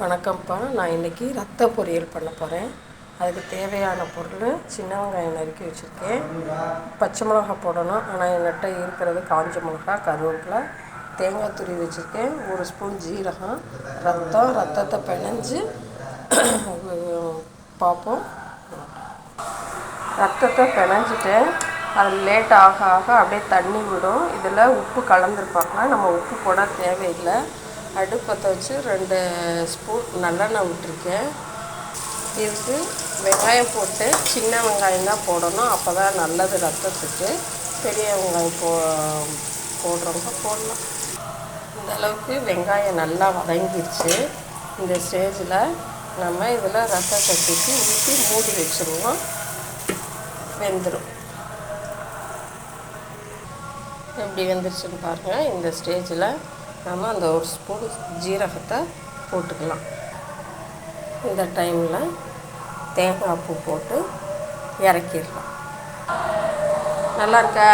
வணக்கம்ப்பா. நான் இன்றைக்கி ரத்த பொரியல் பண்ண போகிறேன். அதுக்கு தேவையான பொருள் சின்ன வெங்காயம் நறுக்கி வச்சுருக்கேன். பச்சை மிளகா போடணும், ஆனால் என்கிட்ட இருக்கிறது காஞ்ச மிளகா, கருவேப்பிலை, தேங்காய் துருவி வச்சுருக்கேன், 1 ஸ்பூன் ஜீரகம், ரத்தத்தை பிணைஞ்சு பார்ப்போம். ரத்தத்தை பிணைஞ்சிட்டேன். அது லேட் ஆக ஆக அப்படியே தண்ணி விடும். இதில் உப்பு கலந்துருப்பாங்க, நம்ம உப்பு போட தேவையில்லை. அடுப்பத்தை வச்சு 2 ஸ்பூன் நல்லெண்ணெய் விட்டுருக்கேன். இதுக்கு வெங்காயம் போட்டு சின்ன வெங்காயம் தான் போடணும், அப்போ தான் நல்லது ரத்தத்துக்கு. பெரிய வெங்காயம் போடுறவங்க போடலாம். இந்த அளவுக்கு வெங்காயம் நல்லா வதங்கிடுச்சு. இந்த ஸ்டேஜில் நம்ம இதில் ரத்தத்தை ஊற்றி மூடி வச்சுருவோம், வெந்துடும். எப்படி வெந்துருச்சுன்னு பாருங்கள். இந்த ஸ்டேஜில் நம்ம அந்த 1 ஸ்பூன் ஜீரகத்தை போட்டுக்கலாம். இந்த டைமில் தேங்காய் பூ போட்டு இறக்கிடலாம். நல்லா இருக்கா?